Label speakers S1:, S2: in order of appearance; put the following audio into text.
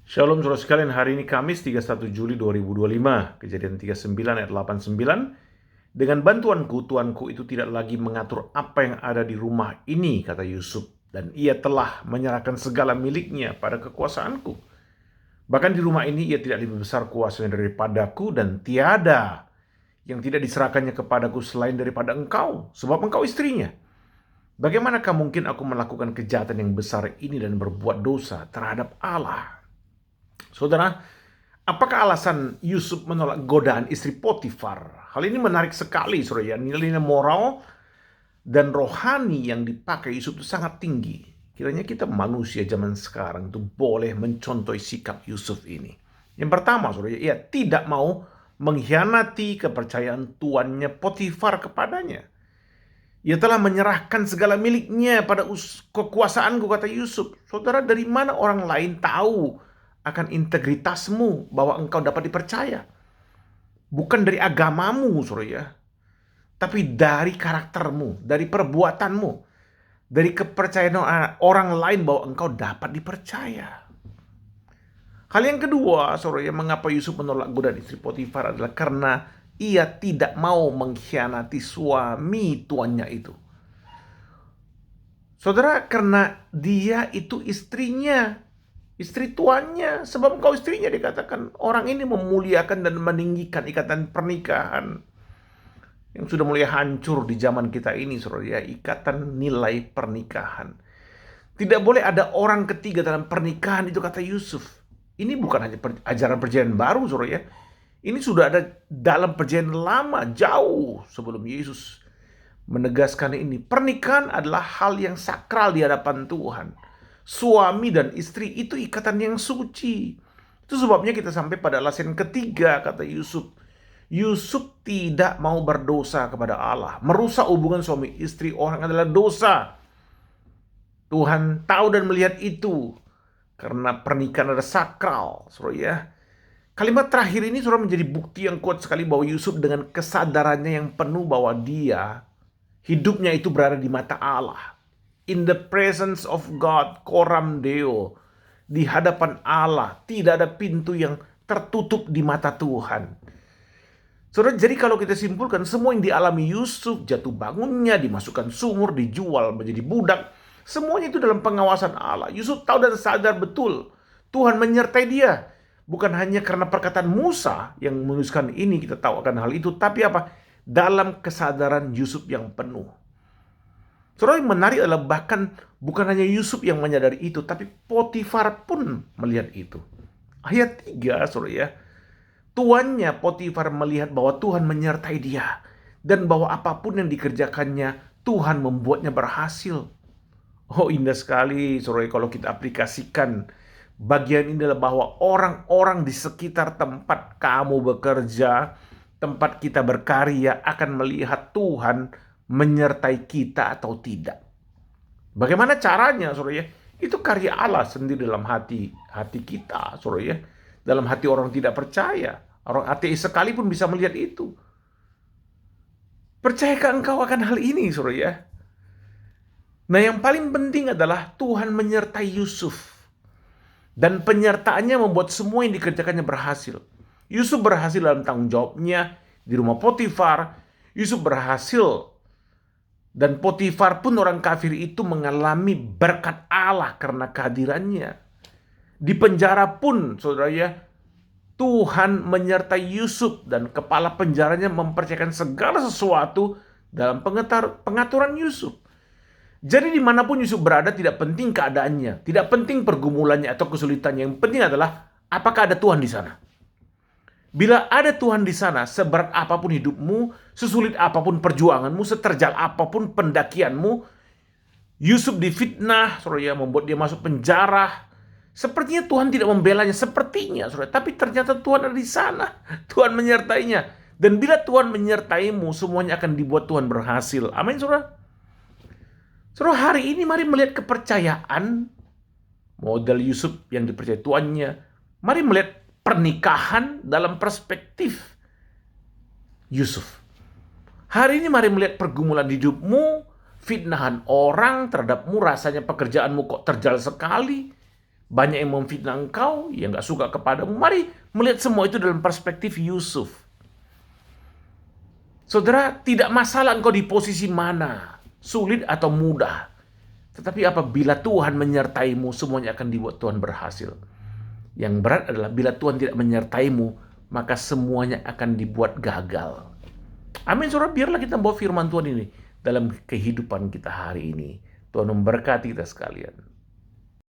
S1: Shalom saudara sekalian, hari ini Kamis 31 Juli 2025, Kejadian 39 ayat 89. Dengan bantuanku, tuanku itu tidak lagi mengatur apa yang ada di rumah ini, kata Yusuf. Dan ia telah menyerahkan segala miliknya pada kekuasaanku. Bahkan di rumah ini ia tidak lebih besar kuasanya daripadaku, dan tiada yang tidak diserahkannya kepadaku selain daripada engkau, sebab engkau istrinya. Bagaimanakah mungkin aku melakukan kejahatan yang besar ini dan berbuat dosa terhadap Allah? Saudara, apakah alasan Yusuf menolak godaan istri Potifar? Hal ini menarik sekali, saudara. Nilai-nilai moral dan rohani yang dipakai Yusuf itu sangat tinggi. Kiranya kita manusia zaman sekarang itu boleh mencontohi sikap Yusuf ini. Yang pertama, saudara, ia tidak mau mengkhianati kepercayaan tuannya Potifar kepadanya. Ia telah menyerahkan segala miliknya pada kekuasaanku, kata Yusuf. Saudara, dari mana orang lain tahu akan integritasmu bahwa engkau dapat dipercaya? Bukan dari agamamu, saudara ya, tapi dari karaktermu, dari perbuatanmu, dari kepercayaan orang lain bahwa engkau dapat dipercaya. Hal yang kedua, saudara ya, mengapa Yusuf menolak godaan istri Potifar adalah karena ia tidak mau mengkhianati suami tuannya itu. Saudara, karena dia itu istrinya, istri tuannya, sebab engkau istrinya, dikatakan. Orang ini memuliakan dan meninggikan ikatan pernikahan yang sudah mulai hancur di zaman kita ini, saudara ya, ikatan nilai pernikahan. Tidak boleh ada orang ketiga dalam pernikahan itu, kata Yusuf. Ini bukan hanya ajaran perjanjian baru, saudara ya. Ini sudah ada dalam perjanjian lama, jauh sebelum Yesus menegaskan ini. Pernikahan adalah hal yang sakral di hadapan Tuhan. Suami dan istri itu ikatan yang suci. Itu sebabnya kita sampai pada alasan ketiga, kata Yusuf. Yusuf tidak mau berdosa kepada Allah. Merusak hubungan suami istri orang adalah dosa. Tuhan tahu dan melihat itu. Karena pernikahan adalah sakral, saudara ya. Kalimat terakhir ini saudara menjadi bukti yang kuat sekali bahwa Yusuf dengan kesadarannya yang penuh bahwa dia, hidupnya itu berada di mata Allah. In the presence of God, coram Deo. Di hadapan Allah, tidak ada pintu yang tertutup di mata Tuhan. Saudara, jadi kalau kita simpulkan, semua yang dialami Yusuf, jatuh bangunnya, dimasukkan sumur, dijual menjadi budak, semuanya itu dalam pengawasan Allah. Yusuf tahu dan sadar betul Tuhan menyertai dia. Bukan hanya karena perkataan Musa yang menuliskan ini, kita tahu akan hal itu, tapi apa? Dalam kesadaran Yusuf yang penuh. Saudara, yang menarik adalah bahkan bukan hanya Yusuf yang menyadari itu, tapi Potifar pun melihat itu. Ayat 3, saudara ya. Tuannya Potifar melihat bahwa Tuhan menyertai dia, dan bahwa apapun yang dikerjakannya, Tuhan membuatnya berhasil. Oh, indah sekali, saudara, kalau kita aplikasikan bagian ini adalah bahwa orang-orang di sekitar tempat kamu bekerja, tempat kita berkarya akan melihat Tuhan menyertai kita atau tidak. Bagaimana caranya, saudara ya? Itu karya Allah sendiri dalam hati kita, saudara ya. Dalam hati orang tidak percaya, orang ateis sekalipun bisa melihat itu. Percayakah engkau akan hal ini, saudara ya? Nah, yang paling penting adalah Tuhan menyertai Yusuf. Dan penyertaannya membuat semua yang dikerjakannya berhasil. Yusuf berhasil dalam tanggung jawabnya di rumah Potifar. Yusuf berhasil. Dan Potifar pun, orang kafir itu, mengalami berkat Allah karena kehadirannya. Di penjara pun, saudara ya, Tuhan menyertai Yusuf dan kepala penjaranya mempercayakan segala sesuatu dalam pengaturan Yusuf. Jadi dimanapun Yusuf berada, tidak penting keadaannya, tidak penting pergumulannya atau kesulitannya. Yang penting adalah apakah ada Tuhan di sana. Bila ada Tuhan di sana, seberat apapun hidupmu, sesulit apapun perjuanganmu, seterjal apapun pendakianmu, Yusuf difitnah, saudara, membuat dia masuk penjara. Sepertinya Tuhan tidak membelanya, sepertinya, saudara. Tapi ternyata Tuhan ada di sana. Tuhan menyertainya. Dan bila Tuhan menyertaimu, semuanya akan dibuat Tuhan berhasil. Amin, saudara. Saudara, hari ini mari melihat kepercayaan model Yusuf yang dipercayai tuannya. Mari melihat pernikahan dalam perspektif Yusuf. Hari ini mari melihat pergumulan hidupmu, fitnahan orang terhadapmu, rasanya pekerjaanmu kok terjal sekali, Banyak yang memfitnah engkau, yang gak suka kepadamu. Mari melihat semua itu dalam perspektif Yusuf. Saudara, tidak masalah engkau di posisi mana, sulit atau mudah. Tetapi apabila Tuhan menyertaimu, semuanya akan dibuat Tuhan berhasil. Yang berat adalah bila Tuhan tidak menyertaimu, maka semuanya akan dibuat gagal. Amin, saudara. Biarlah kita membawa firman Tuhan ini dalam kehidupan kita hari ini. Tuhan memberkati kita sekalian.